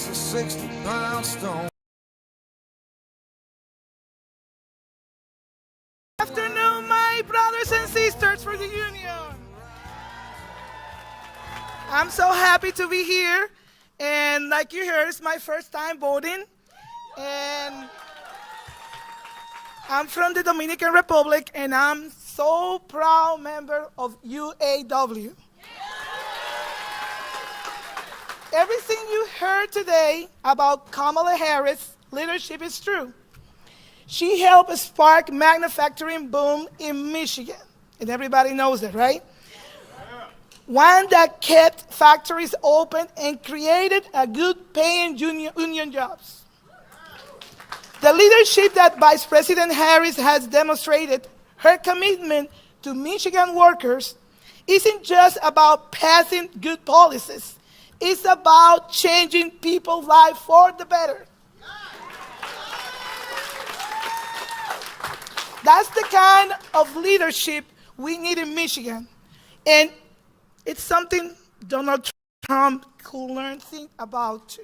a 60-pound stone. Good afternoon, my brothers and sisters for the Union. I'm so happy to be here. And like you heard, it's my first time voting. And I'm from the Dominican Republic, and I'm so proud member of UAW. Everything you heard today about Kamala Harris' leadership is true. She helped spark manufacturing boom in Michigan, and everybody knows it, right? One that kept factories open and created a good-paying union jobs. The leadership that Vice President Harris has demonstrated, her commitment to Michigan workers, isn't just about passing good policies. It's about changing people's lives for the better. That's the kind of leadership we need in Michigan. And it's something Donald Trump could learn think about too.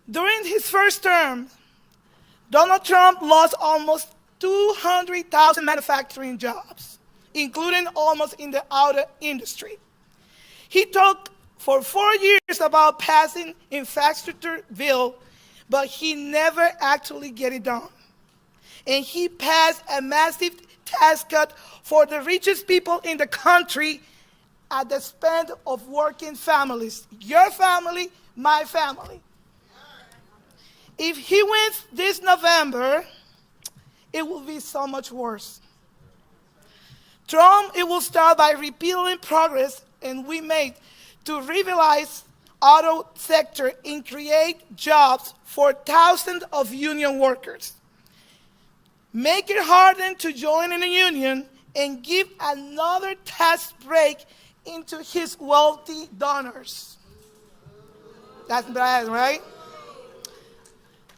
During his first term, Donald Trump lost almost 200,000 manufacturing jobs, including almost in the auto industry. He talked for 4 years about passing infrastructure bill, but he never actually get it done. And he passed a massive tax cut for the richest people in the country at the expense of working families. Your family, my family. If he wins this November, it will be so much worse. Trump, it will start by repealing progress and we made to revitalize auto sector and create jobs for thousands of union workers. Make it harder to join in a union and give another tax break into his wealthy donors. That's bad, right?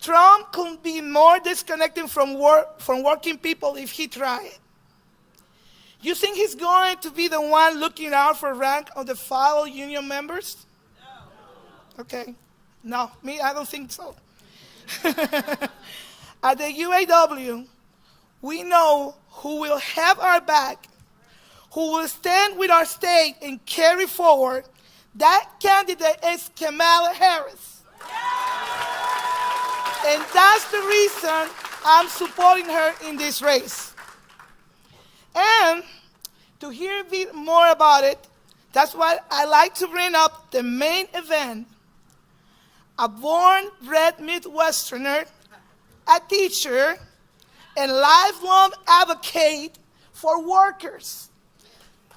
Trump could be more disconnected from working people if he tried. You think he's going to be the one looking out for rank of the fellow union members? No. Okay. No, me, I don't think so. At the UAW, we know who will have our back, who will stand with our state and carry forward. That candidate is Kamala Harris. And that's the reason I'm supporting her in this race. And to hear a bit more about it, that's why I like to bring up the main event. A born-bred Midwesterner, a teacher, and lifelong advocate for workers.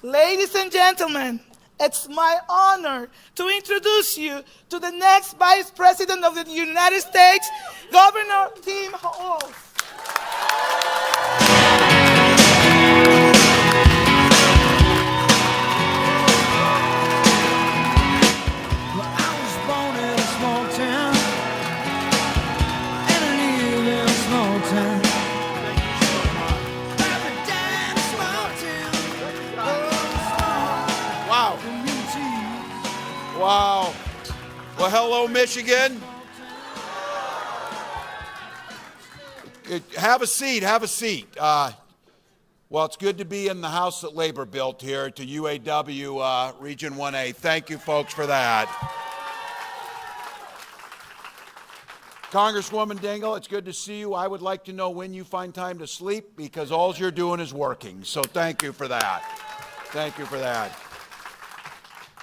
Ladies and gentlemen, it's my honor to introduce you to the next Vice President of the United States, Governor Tim Walz. Wow. Well, hello, Michigan. Have a seat, have a seat. Well, it's good to be in the house that Labor built here to UAW Region 1A. Thank you, folks, for that. Congresswoman Dingell, it's good to see you. I would like to know when you find time to sleep because all you're doing is working. So thank you for that. Thank you for that.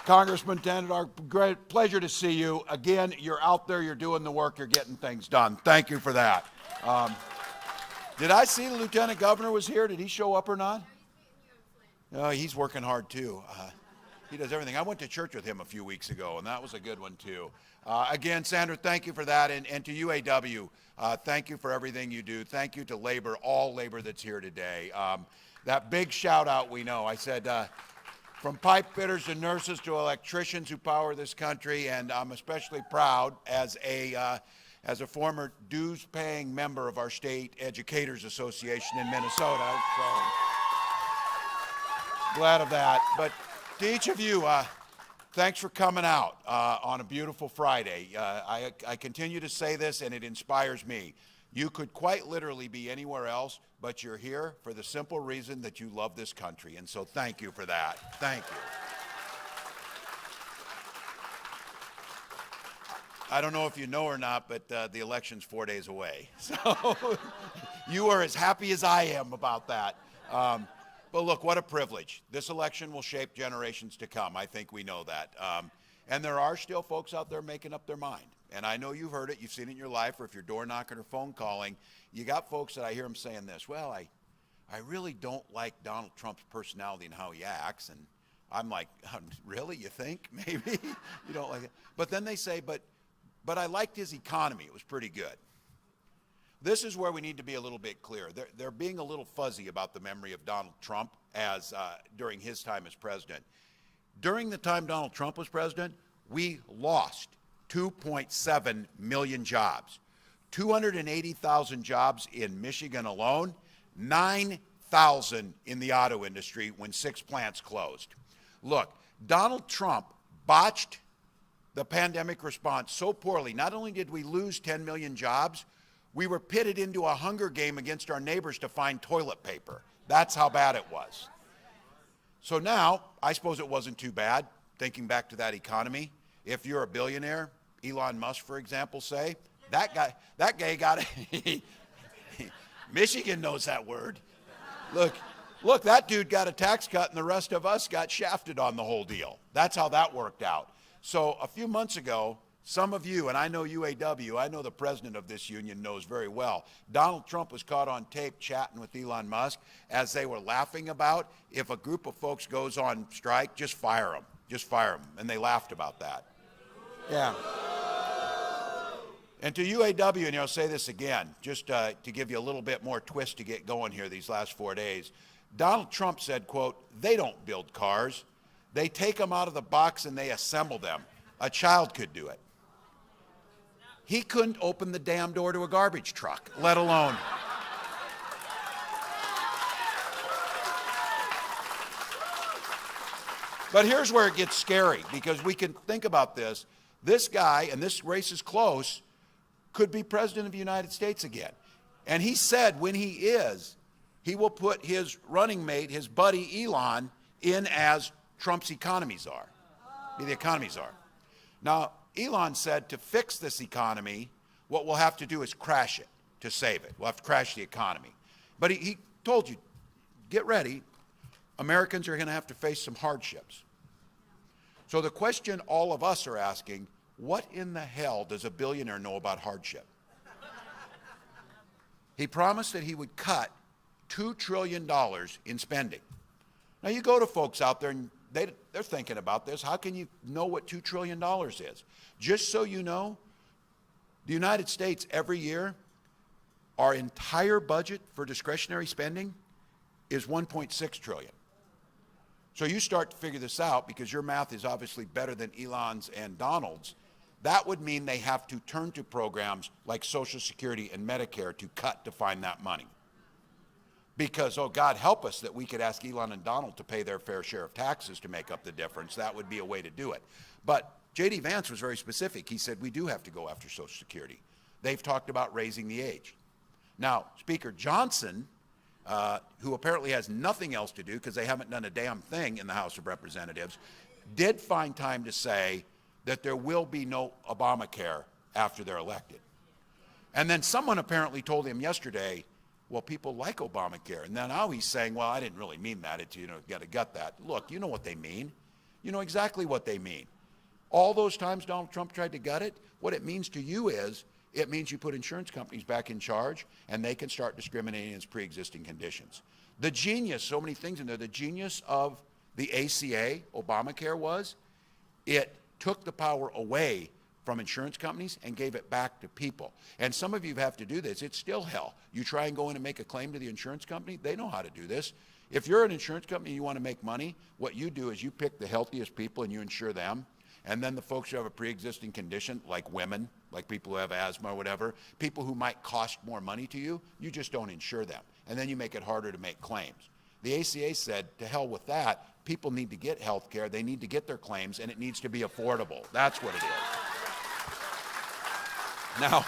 Congressman Tendar, great pleasure to see you. Again, you're out there, you're doing the work, you're getting things done. Thank you for that. Did I see the Lieutenant Governor was here? Did he show up or not? Oh, he's working hard too. He does everything. I went to church with him a few weeks ago, and that was a good one too. Again, Sandra, thank you for that. And to UAW, thank you for everything you do. Thank you to Labor, all Labor that's here today. That big shout out we know. I said, from pipe fitters to nurses to electricians who power this country, and I'm especially proud as a former dues-paying member of our state educators association in Minnesota. So glad of that. But to each of you, thanks for coming out on a beautiful Friday. I continue to say this, and it inspires me. You could quite literally be anywhere else, but you're here for the simple reason that you love this country. And so thank you for that. Thank you. I don't know if you know or not, but the election's 4 days away. So you are as happy as I am about that. But look, what a privilege. This election will shape generations to come. I think we know that. And there are still folks out there making up their mind. And I know you've heard it, you've seen it in your life, or if you're door knocking or phone calling, you got folks that I hear them saying this, well, I really don't like Donald Trump's personality and how he acts. And I'm like, really, you think? Maybe? You don't like it? But then they say, but I liked his economy. It was pretty good. This is where we need to be a little bit clear. They're being a little fuzzy about the memory of Donald Trump as during his time as president. During the time Donald Trump was president, we lost 2.7 million jobs, 280,000 jobs in Michigan alone, 9,000 in the auto industry when 6 plants closed. Look, Donald Trump botched the pandemic response so poorly. Not only did we lose 10 million jobs, we were pitted into a hunger game against our neighbors to find toilet paper. That's how bad it was. So now, I suppose it wasn't too bad, thinking back to that economy. If you're a billionaire, Elon Musk, for example, say, that guy got it. Michigan knows that word. Look, that dude got a tax cut and the rest of us got shafted on the whole deal. That's how that worked out. So a few months ago, some of you, and I know UAW, I know the president of this union knows very well, Donald Trump was caught on tape chatting with Elon Musk as they were laughing about, if a group of folks goes on strike, just fire them. Just fire them. And they laughed about that. Yeah. And to UAW, and I'll say this again, just to give you a little bit more twist to get going here these last 4 days, Donald Trump said, quote, they don't build cars. They take them out of the box and they assemble them. A child could do it. He couldn't open the damn door to a garbage truck, let alone. But here's where it gets scary, because we can think about this. This guy, and this race is close, could be president of the United States again. And he said when he is, he will put his running mate, his buddy Elon, in as Trump's economies are. The economies are. Now, Elon said to fix this economy, what we'll have to do is crash it to save it. We'll have to crash the economy. But he told you, get ready. Americans are going to have to face some hardships. So the question all of us are asking, what in the hell does a billionaire know about hardship? He promised that he would cut $2 trillion in spending. Now you go to folks out there and they're thinking about this. How can you know what $2 trillion is? Just so you know, the United States every year, our entire budget for discretionary spending is $1.6 trillion. So you start to figure this out, because your math is obviously better than Elon's and Donald's. That would mean they have to turn to programs like Social Security and Medicare to cut to find that money. Because, oh, God help us that we could ask Elon and Donald to pay their fair share of taxes to make up the difference. That would be a way to do it. But J.D. Vance was very specific. He said, we do have to go after Social Security. They've talked about raising the age. Now, Speaker Johnson, who apparently has nothing else to do because they haven't done a damn thing in the House of Representatives, did find time to say that there will be no Obamacare after they're elected. And then someone apparently told him yesterday, well, people like Obamacare. And then now he's saying, well, I didn't really mean that. It's, you got to gut that. Look, you know what they mean. You know exactly what they mean. All those times Donald Trump tried to gut it, what it means to you is, it means you put insurance companies back in charge and they can start discriminating against pre-existing conditions. The genius, so many things in there, the genius of the ACA, Obamacare, was it took the power away from insurance companies and gave it back to people. And some of you have to do this. It's still hell. You try and go in and make a claim to the insurance company, they know how to do this. If you're an insurance company and you want to make money, what you do is you pick the healthiest people and you insure them. And then the folks who have a pre-existing condition, like women, like people who have asthma or whatever, people who might cost more money to you, you just don't insure them. And then you make it harder to make claims. The ACA said, to hell with that. People need to get health care. They need to get their claims, and it needs to be affordable. That's what it is. Now,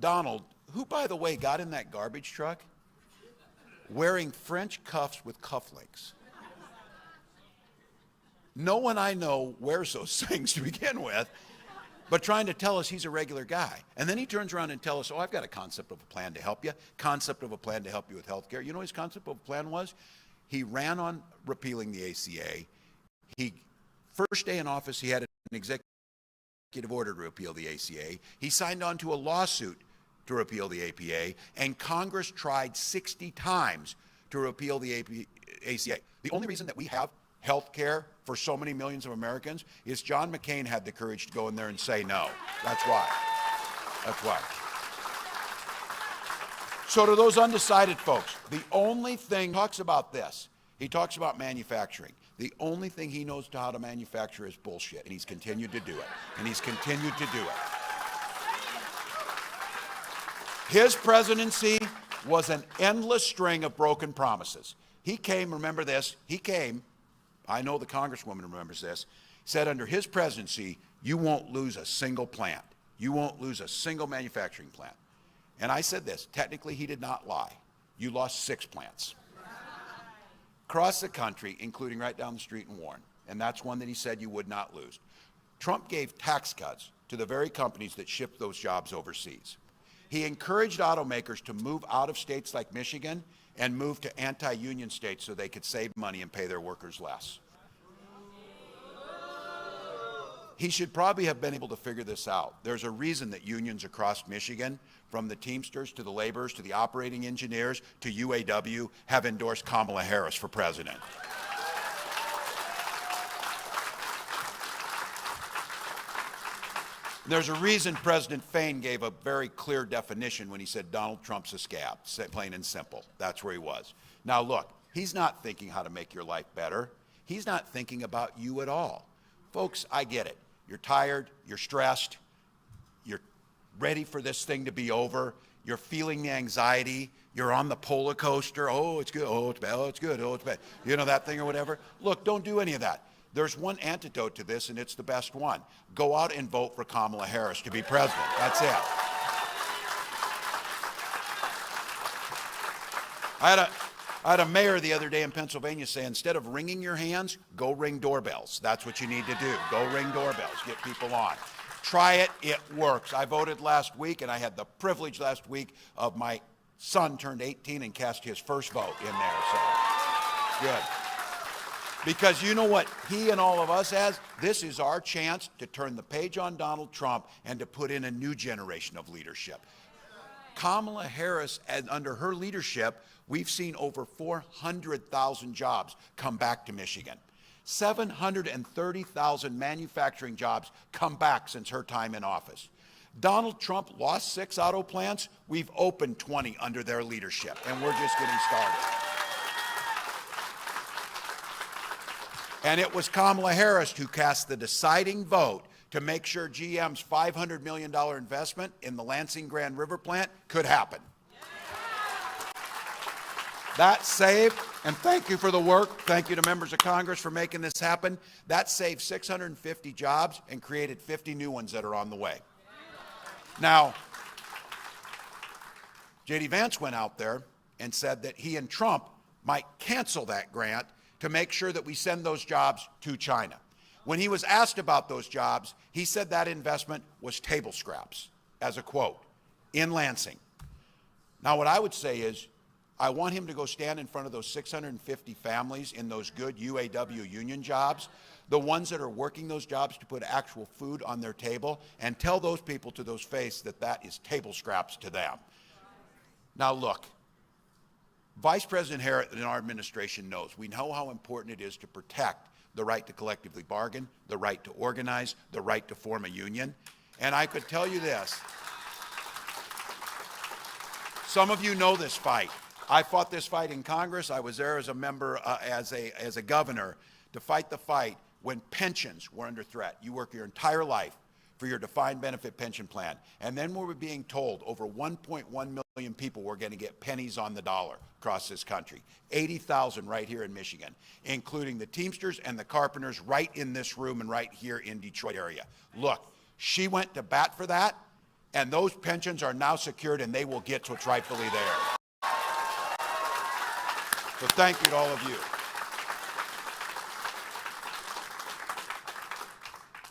Donald, who, by the way, got in that garbage truck wearing French cuffs with cufflinks. No one I know wears those things to begin with, but trying to tell us he's a regular guy. And then he turns around and tells us, oh, I've got a concept of a plan to help you, concept of a plan to help you with health care. You know what his concept of a plan was? He ran on repealing the ACA. First day in office, he had an executive order to repeal the ACA. He signed on to a lawsuit to repeal the APA, and Congress tried 60 times to repeal the ACA. The only reason that we have health care for so many millions of Americans is John McCain had the courage to go in there and say no. That's why. That's why. So to those undecided folks, the only thing, he talks about this, he talks about manufacturing. The only thing he knows how to manufacture is bullshit, and he's continued to do it. And he's continued to do it. His presidency was an endless string of broken promises. He came, remember this, he came, I know the Congresswoman remembers this, said under his presidency, you won't lose a single plant. You won't lose a single manufacturing plant. And I said this, technically he did not lie. You lost 6 plants. Across the country, including right down the street in Warren. And that's one that he said you would not lose. Trump gave tax cuts to the very companies that shipped those jobs overseas. He encouraged automakers to move out of states like Michigan and move to anti-union states so they could save money and pay their workers less. He should probably have been able to figure this out. There's a reason that unions across Michigan, from the Teamsters to the laborers to the operating engineers to UAW, have endorsed Kamala Harris for president. There's a reason President Fain gave a very clear definition when he said Donald Trump's a scab, plain and simple. That's where he was. Now look, he's not thinking how to make your life better. He's not thinking about you at all. Folks, I get it. You're tired, you're stressed, you're ready for this thing to be over, you're feeling the anxiety, you're on the roller coaster, oh, it's good, oh, it's bad, oh, it's good, oh, it's bad. You know that thing or whatever? Look, don't do any of that. There's one antidote to this, and it's the best one. Go out and vote for Kamala Harris to be president. That's it. I had a mayor the other day in Pennsylvania say, instead of ringing your hands, go ring doorbells. That's what you need to do. Go ring doorbells. Get people on. Try it. It works. I voted last week, and I had the privilege last week of my son turned 18 and cast his first vote in there. So, good. Because you know what he and all of us has? This is our chance to turn the page on Donald Trump and to put in a new generation of leadership. Kamala Harris, under her leadership, we've seen over 400,000 jobs come back to Michigan. 730,000 manufacturing jobs come back since her time in office. Donald Trump lost 6 auto plants. We've opened 20 under their leadership, and we're just getting started. And it was Kamala Harris who cast the deciding vote to make sure GM's $500 million investment in the Lansing Grand River plant could happen. That saved, and thank you for the work, thank you to members of Congress for making this happen, that saved 650 jobs and created 50 new ones that are on the way. Now, J.D. Vance went out there and said that he and Trump might cancel that grant to make sure that we send those jobs to China. When he was asked about those jobs, he said that investment was table scraps, as a quote, in Lansing. Now, what I would say is, I want him to go stand in front of those 650 families in those good UAW union jobs, the ones that are working those jobs to put actual food on their table, and tell those people to those face that that is table scraps to them. Now, look. Vice President Harris and our administration knows. We know how important it is to protect the right to collectively bargain, the right to organize, the right to form a union. And I could tell you this. Some of you know this fight. I fought this fight in Congress. I was there as a member, as a governor, to fight the fight when pensions were under threat. You work your entire life for your defined benefit pension plan. And then we were being told over 1.1 million people were going to get pennies on the dollar across this country. 80,000 right here in Michigan, including the Teamsters and the carpenters right in this room and right here in Detroit area. Look, she went to bat for that, and those pensions are now secured, and they will get what's rightfully theirs. So thank you to all of you.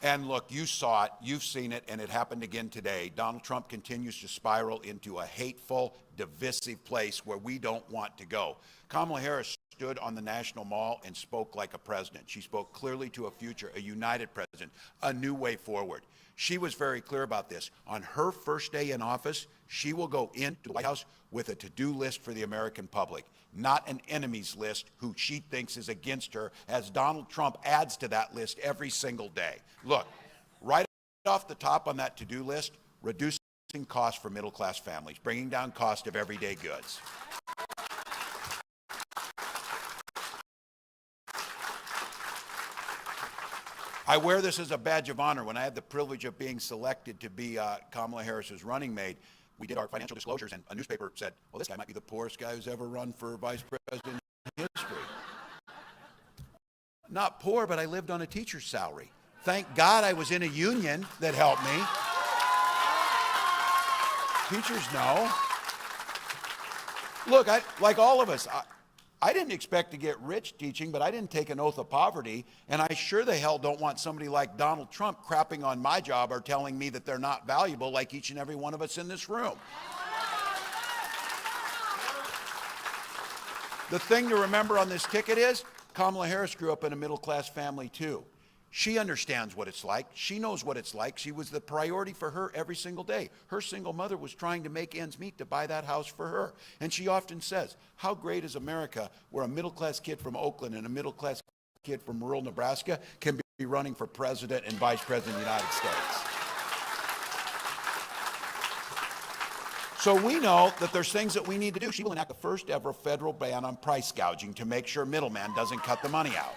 And look, you saw it, you've seen it, and it happened again today. Donald Trump continues to spiral into a hateful, divisive place where we don't want to go. Kamala Harris stood on the National Mall and spoke like a president. She spoke clearly to a future, a united president, a new way forward. She was very clear about this. On her first day in office, she will go into the White House with a to-do list for the American public, not an enemies list who she thinks is against her, as Donald Trump adds to that list every single day. Look, right off the top on that to-do list, reducing costs for middle-class families, bringing down cost of everyday goods. I wear this as a badge of honor. When I had the privilege of being selected to be Kamala Harris's running mate, we did our financial disclosures, and a newspaper said, well, this guy might be the poorest guy who's ever run for vice president in history. Not poor, but I lived on a teacher's salary. Thank God I was in a union that helped me. Teachers know. Look, like all of us, I didn't expect to get rich teaching, but I didn't take an oath of poverty, and I sure the hell don't want somebody like Donald Trump crapping on my job or telling me that they're not valuable like each and every one of us in this room. The thing to remember on this ticket is Kamala Harris grew up in a middle-class family too. She understands what it's like. She knows what it's like. She was the priority for her every single day. Her single mother was trying to make ends meet to buy that house for her. And she often says, how great is America where a middle-class kid from Oakland and a middle-class kid from rural Nebraska can be running for president and vice president of the United States. So we know that there's things that we need to do. She will enact the first ever federal ban on price gouging to make sure middleman doesn't cut the money out.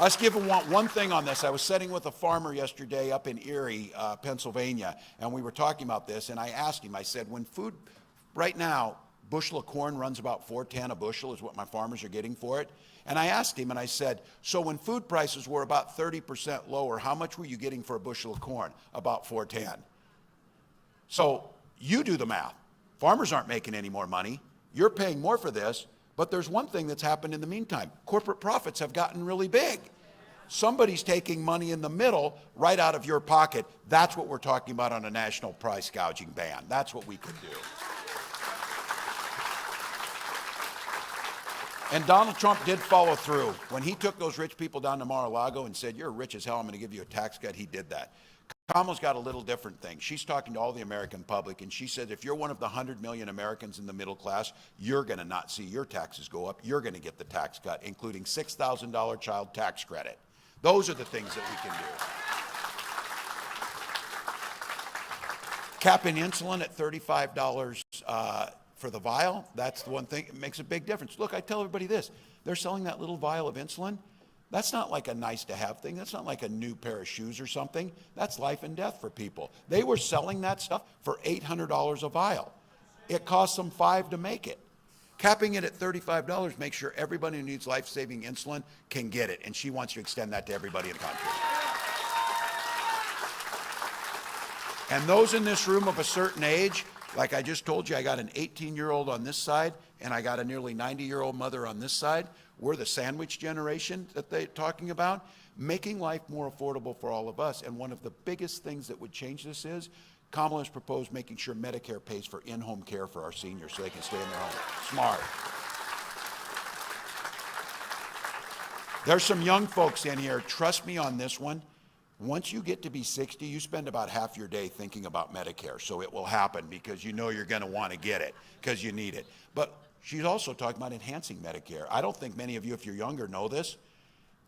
Let's give one thing on this. I was sitting with a farmer yesterday up in Erie, Pennsylvania, and we were talking about this, and I asked him, I said, when food, right now, bushel of corn runs about $4.10 a bushel is what my farmers are getting for it. And I asked him, and I said, so when food prices were about 30% lower, how much were you getting for a bushel of corn? About $4.10. So you do the math. Farmers aren't making any more money. You're paying more for this. But there's one thing that's happened in the meantime. Corporate profits have gotten really big. Somebody's taking money in the middle right out of your pocket. That's what we're talking about on a national price gouging ban. That's what we could do. And Donald Trump did follow through. When he took those rich people down to Mar-a-Lago and said, you're rich as hell, I'm going to give you a tax cut, he did that. Kamala's got a little different thing. She's talking to all the American public, and she said, if you're one of the 100 million Americans in the middle class, you're going to not see your taxes go up. You're going to get the tax cut, including $6,000 child tax credit. Those are the things that we can do. Capping insulin at $35 for the vial, that's the one thing. It makes a big difference. Look, I tell everybody this. They're selling that little vial of insulin. That's not like a nice to have thing. That's not like a new pair of shoes or something. That's life and death for people. They were selling that stuff for $800 a vial. It costs them $5 to make it. Capping it at $35 makes sure everybody who needs life-saving insulin can get it. And she wants to extend that to everybody in the country. And those in this room of a certain age, like I just told you, I got an 18-year-old on this side, and I got a nearly 90-year-old mother on this side. We're the sandwich generation that they're talking about, making life more affordable for all of us. And one of the biggest things that would change this is Kamala has proposed making sure Medicare pays for in-home care for our seniors so they can stay in their home. Smart. There's some young folks in here. Trust me on this one. Once you get to be 60, you spend about half your day thinking about Medicare. So it will happen because you know you're going to want to get it because you need it. But she's also talking about enhancing Medicare. I don't think many of you, if you're younger, know this.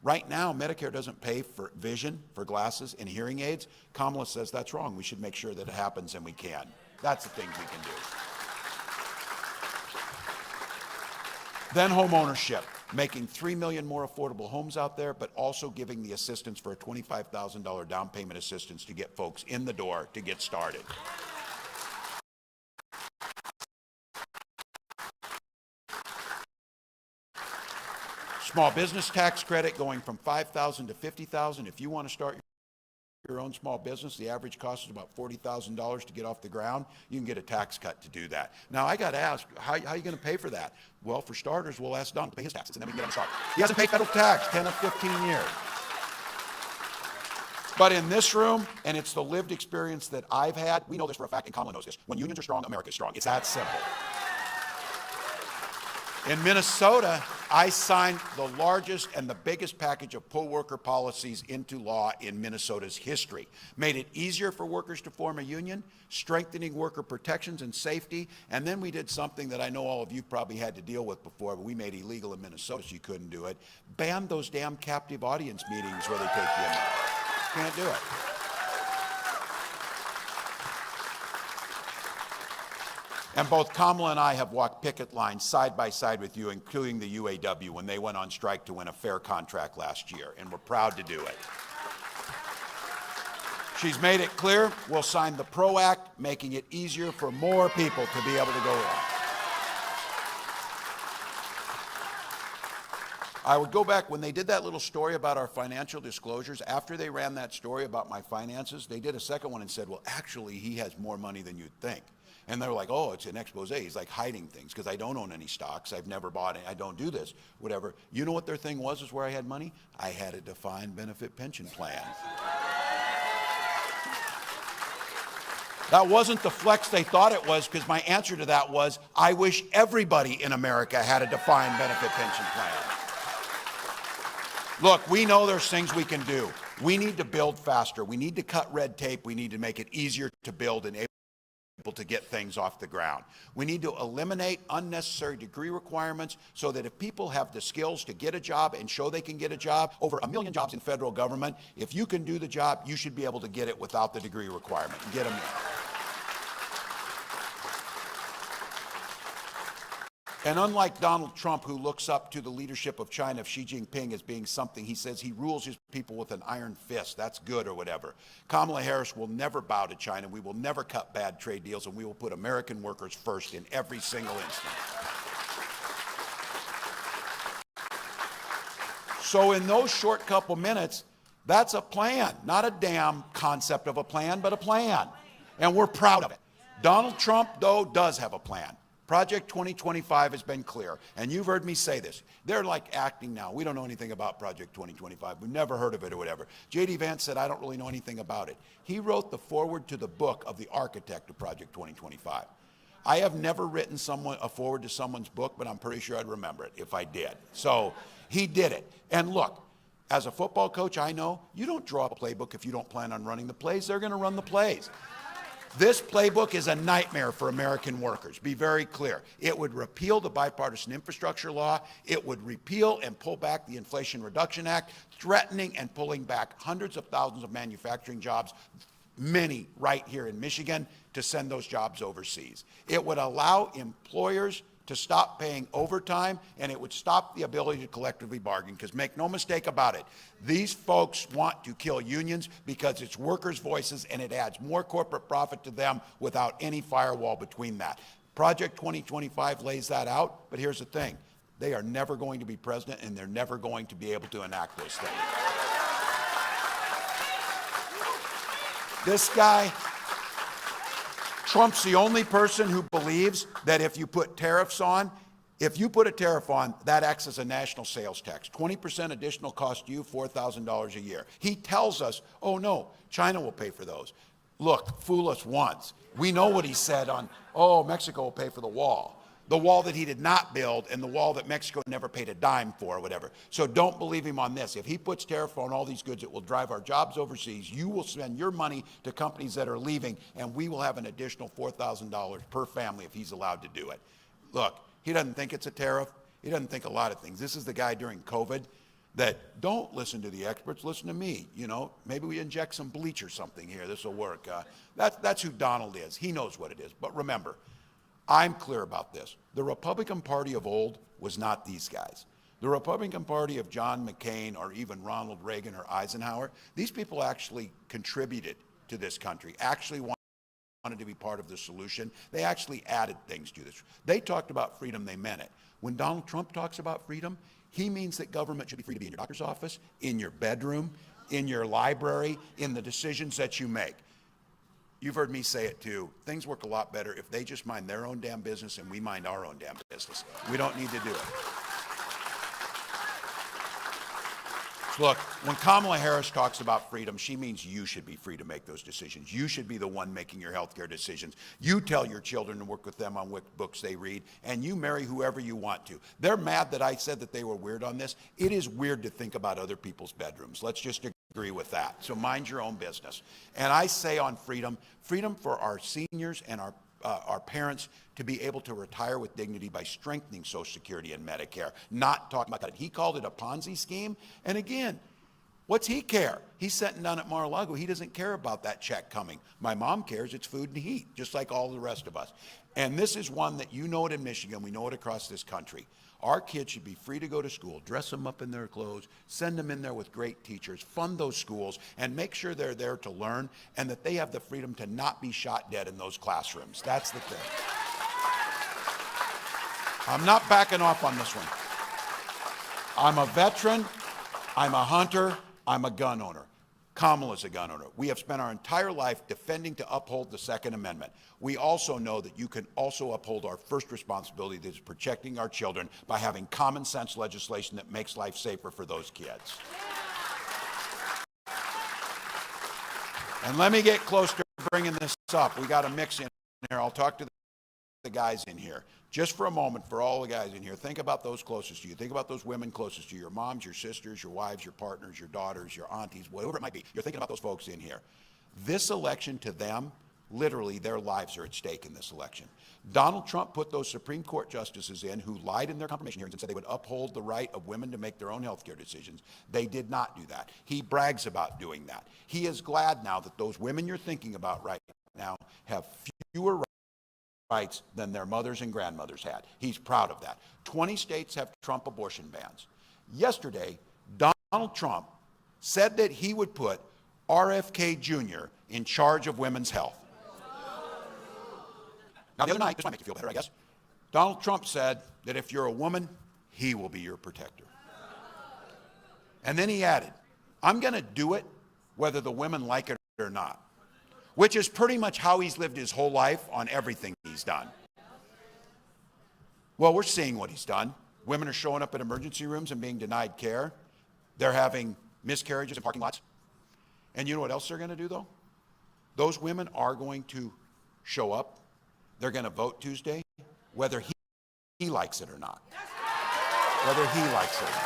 Right now, Medicare doesn't pay for vision, for glasses, and hearing aids. Kamala says that's wrong. We should make sure that it happens, and we can. That's the things we can do. Then home ownership. making 3 million more affordable homes out there, but also giving the assistance for a $25,000 down payment assistance to get folks in the door to get started. Small business tax credit going from $5,000 to $50,000. If you want to start your own small business, the average cost is about $40,000 to get off the ground. You can get a tax cut to do that. Now, I got to ask, how are you going to pay for that? Well, for starters, we'll ask Don to pay his taxes, and then we can get him started. He hasn't paid federal tax 10 of 15 years. But in this room, and it's the lived experience that I've had, we know this for a fact, and Kamala knows this. When unions are strong, America's strong. It's that simple. In Minnesota, I signed the largest and the biggest package of poll worker policies into law in Minnesota's history. Made it easier for workers to form a union, strengthening worker protections and safety, and then we did something that I know all of you probably had to deal with before, but we made illegal in Minnesota so you couldn't do it. Banned those damn captive audience meetings where they take you in. Can't do it. And both Kamala and I have walked picket lines side by side with you, including the UAW, when they went on strike to win a fair contract last year, and we're proud to do it. She's made it clear we'll sign the PRO Act, making it easier for more people to be able to go in. I would go back, when they did that little story about our financial disclosures, after they ran that story about my finances, they did a second one and said, well, actually, he has more money than you'd think. And they were like, oh, it's an expose. He's like hiding things because I don't own any stocks. I've never bought any. I don't do this, whatever. You know what their thing was where I had money? I had a defined benefit pension plan. That wasn't the flex they thought it was, because my answer to that was, I wish everybody in America had a defined benefit pension plan. Look, we know there's things we can do. We need to build faster. We need to cut red tape. We need to make it easier to build and able to get things off the ground. We need to eliminate unnecessary degree requirements so that if people have the skills to get a job and show they can get a job, over 1 million jobs in federal government, if you can do the job, you should be able to get it without the degree requirement. Get them in. And unlike Donald Trump, who looks up to the leadership of China, of Xi Jinping, as being something, he says he rules his people with an iron fist. That's good or whatever. Kamala Harris will never bow to China. We will never cut bad trade deals, and we will put American workers first in every single instance. So in those short couple minutes, that's a plan. Not a damn concept of a plan, but a plan. And we're proud of it. Donald Trump, though, does have a plan. Project 2025 has been clear, and you've heard me say this. They're like acting now. We don't know anything about Project 2025. We've never heard of it or whatever. J.D. Vance said, I don't really know anything about it. He wrote the foreword to the book of the architect of Project 2025. I have never written a foreword to someone's book, but I'm pretty sure I'd remember it if I did. So he did it. And look, as a football coach, I know you don't draw up a playbook if you don't plan on running the plays. They're going to run the plays. This playbook is a nightmare for American workers. Be very clear. It would repeal the bipartisan infrastructure law. It would repeal and pull back the Inflation Reduction Act, threatening and pulling back hundreds of thousands of manufacturing jobs, many right here in Michigan, to send those jobs overseas. It would allow employers to stop paying overtime, and it would stop the ability to collectively bargain, because make no mistake about it, these folks want to kill unions because it's workers' voices and it adds more corporate profit to them without any firewall between that. Project 2025 lays that out, but here's the thing. They are never going to be president, and they're never going to be able to enact those things. This guy, Trump's the only person who believes that if you put tariffs on, if you put a tariff on, that acts as a national sales tax. 20% additional cost you $4,000 a year. He tells us, oh no, China will pay for those. Look, fool us once. We know what he said on, oh, Mexico will pay for the wall that he did not build, and the wall that Mexico never paid a dime for or whatever. So don't believe him on this. If he puts tariff on all these goods, it will drive our jobs overseas. You will spend your money to companies that are leaving, and we will have an additional $4,000 per family if he's allowed to do it. Look, he doesn't think it's a tariff. He doesn't think a lot of things. This is the guy during COVID that don't listen to the experts, listen to me. You know, maybe we inject some bleach or something here. This will work. That's who Donald is. He knows what it is. But remember, I'm clear about this. The Republican Party of old was not these guys. The Republican Party of John McCain or even Ronald Reagan or Eisenhower, these people actually contributed to this country, actually wanted to be part of the solution. They actually added things to this. They talked about freedom, they meant it. When Donald Trump talks about freedom, he means that government should be free to be in your doctor's office, in your bedroom, in your library, in the decisions that you make. You've heard me say it too. Things work a lot better if they just mind their own damn business and we mind our own damn business. We don't need to do it. Look, when Kamala Harris talks about freedom, she means you should be free to make those decisions. You should be the one making your health care decisions. You tell your children to work with them on what books they read, and you marry whoever you want to. They're mad that I said that they were weird on this. It is weird to think about other people's bedrooms. Let's just agree with that. So mind your own business. And I say on freedom, freedom for our seniors and our parents to be able to retire with dignity by strengthening Social Security and Medicare, not talking about that. He called it a Ponzi scheme. And again, what's he care? He's sitting down at Mar-a-Lago. He doesn't care about that check coming. My mom cares. It's food and heat, just like all the rest of us. And this is one that you know it in Michigan. We know it across this country. Our kids should be free to go to school, dress them up in their clothes, send them in there with great teachers, fund those schools, and make sure they're there to learn and that they have the freedom to not be shot dead in those classrooms. That's the thing. I'm not backing off on this one. I'm a veteran, I'm a hunter, I'm a gun owner. Kamala's a gun owner. We have spent our entire life defending to uphold the Second Amendment. We also know that you can also uphold our first responsibility, that is protecting our children, by having common sense legislation that makes life safer for those kids. And let me get close to bringing this up. We got a mix in here. I'll talk to the guys in here. Just for a moment, for all the guys in here, think about those closest to you. Think about those women closest to you, your moms, your sisters, your wives, your partners, your daughters, your aunties, whatever it might be. You're thinking about those folks in here. This election to them, literally their lives are at stake in this election. Donald Trump put those Supreme Court justices in who lied in their confirmation hearings and said they would uphold the right of women to make their own health care decisions. They did not do that. He brags about doing that. He is glad now that those women you're thinking about right now have fewer rights than their mothers and grandmothers had. He's proud of that. 20 states have Trump abortion bans. Yesterday, Donald Trump said that he would put RFK Jr. in charge of women's health. Now, the other night, this might make you feel better, I guess, Donald Trump said that if you're a woman, he will be your protector. And then he added, I'm going to do it whether the women like it or not, which is pretty much how he's lived his whole life on everything he's done. Well, we're seeing what he's done. Women are showing up at emergency rooms and being denied care. They're having miscarriages in parking lots. And you know what else they're going to do, though? Those women are going to show up. They're going to vote Tuesday, whether he likes it or not. Whether he likes it or not.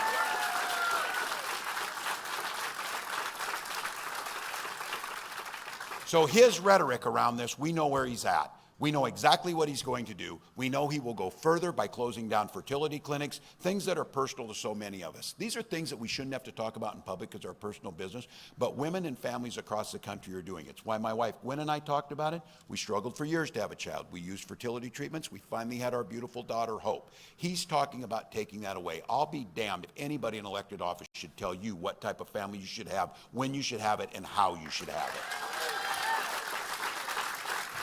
So his rhetoric around this, we know where he's at. We know exactly what he's going to do. We know he will go further by closing down fertility clinics, things that are personal to so many of us. These are things that we shouldn't have to talk about in public because they're personal business, but women and families across the country are doing it. It's why my wife Gwen and I talked about it. We struggled for years to have a child. We used fertility treatments. We finally had our beautiful daughter, Hope. He's talking about taking that away. I'll be damned if anybody in elected office should tell you what type of family you should have, when you should have it, and how you should have it.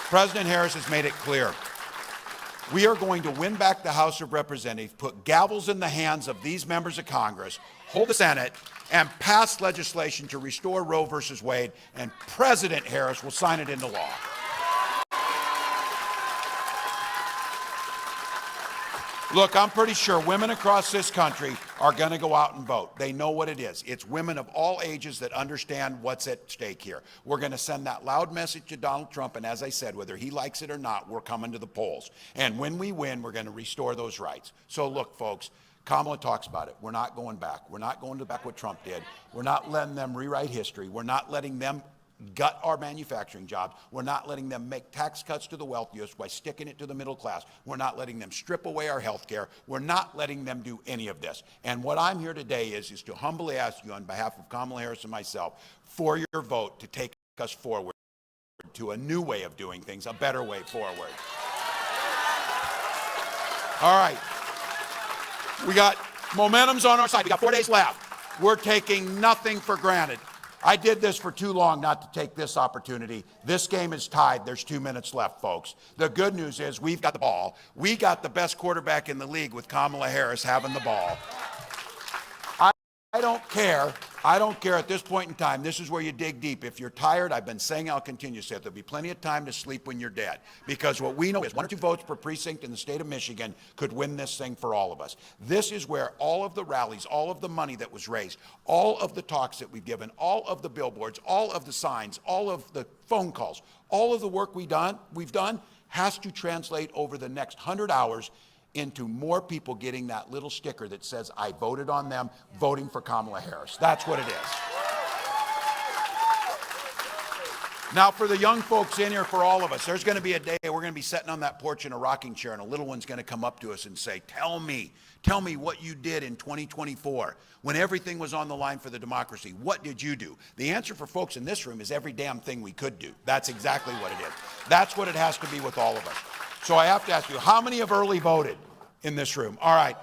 President Harris has made it clear. We are going to win back the House of Representatives, put gavels in the hands of these members of Congress, hold the Senate, and pass legislation to restore Roe versus Wade, and President Harris will sign it into law. Look, I'm pretty sure women across this country are going to go out and vote. They know what it is. It's women of all ages that understand what's at stake here. We're going to send that loud message to Donald Trump, and as I said, whether he likes it or not, we're coming to the polls. And when we win, we're going to restore those rights. So look, folks, Kamala talks about it. We're not going back. We're not going back what Trump did. We're not letting them rewrite history. We're not letting them gut our manufacturing jobs. We're not letting them make tax cuts to the wealthiest by sticking it to the middle class. We're not letting them strip away our health care. We're not letting them do any of this. And what I'm here today is to humbly ask you on behalf of Kamala Harris and myself for your vote to take us forward to a new way of doing things, a better way forward. All right. We got Momentum's on our side. We got 4 days left. We're taking nothing for granted. I did this for too long not to take this opportunity. This game is tied. There's 2 minutes left, folks. The good news is we've got the ball. We got the best quarterback in the league with Kamala Harris having the ball. I don't care. I don't care at this point in time. This is where you dig deep. If you're tired, I've been saying, I'll continue to say it, there'll be plenty of time to sleep when you're dead. Because what we know is 1 or 2 votes per precinct in the state of Michigan could win this thing for all of us. This is where all of the rallies, all of the money that was raised, all of the talks that we've given, all of the billboards, all of the signs, all of the phone calls, all of the work we've done has to translate over the next 100 hours into more people getting that little sticker that says, I voted on them, voting for Kamala Harris. That's what it is. Now, for the young folks in here, for all of us, there's going to be a day we're going to be sitting on that porch in a rocking chair, and a little one's going to come up to us and say, tell me what you did in 2024 when everything was on the line for the democracy. What did you do? The answer for folks in this room is every damn thing we could do. That's exactly what it is. That's what it has to be with all of us. So I have to ask you, how many have early voted in this room? All right.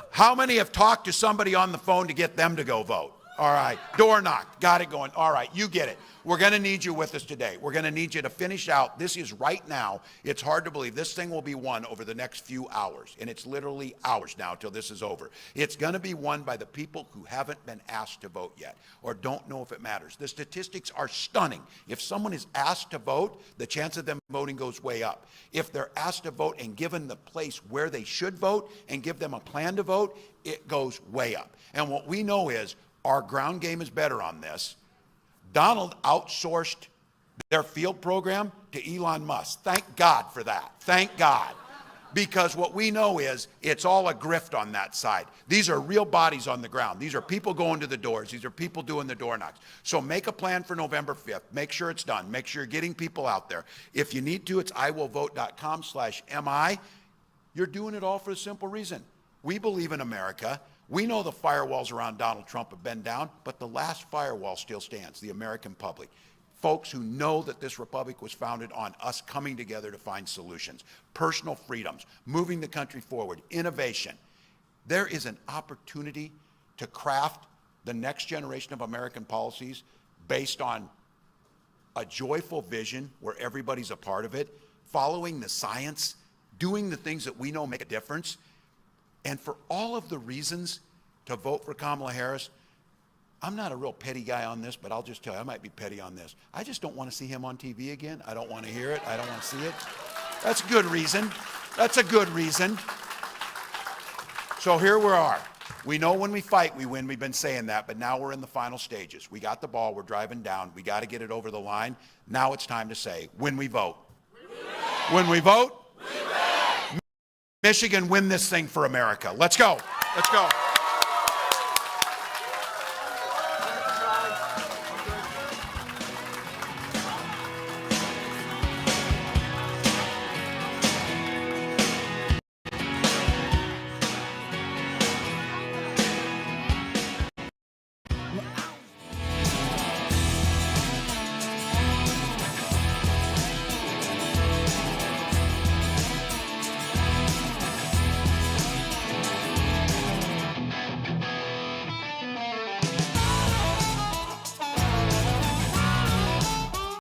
How many have talked to somebody on the phone to get them to go vote? All right. Door knock. Got it going. All right. You get it. We're going to need you with us today. We're going to need you to finish out. This is right now. It's hard to believe. This thing will be won over the next few hours. And it's literally hours now till this is over. It's going to be won by the people who haven't been asked to vote yet or don't know if it matters. The statistics are stunning. If someone is asked to vote, the chance of them voting goes way up. If they're asked to vote and given the place where they should vote and give them a plan to vote, it goes way up. And what we know is our ground game is better on this. Donald outsourced their field program to Elon Musk. Thank God for that. Thank God. Because what we know is it's all a grift on that side. These are real bodies on the ground. These are people going to the doors. These are people doing the door knocks. So make a plan for November 5th. Make sure it's done. Make sure you're getting people out there. If you need to, it's iwillvote.com/MI. You're doing it all for a simple reason. We believe in America. We know the firewalls around Donald Trump have been down, but the last firewall still stands, the American public. Folks who know that this republic was founded on us coming together to find solutions, personal freedoms, moving the country forward, innovation. There is an opportunity to craft the next generation of American policies based on a joyful vision where everybody's a part of it, following the science, doing the things that we know make a difference. And for all of the reasons to vote for Kamala Harris, I'm not a real petty guy on this, but I'll just tell you, I might be petty on this. I just don't want to see him on TV again. I don't want to hear it. I don't want to see it. That's a good reason. That's a good reason. So here we are. We know when we fight, we win. We've been saying that, but now we're in the final stages. We got the ball. We're driving down. We got to get it over the line. Now it's time to say, when we vote. When we vote. Michigan, win this thing for America. Let's go. Let's go.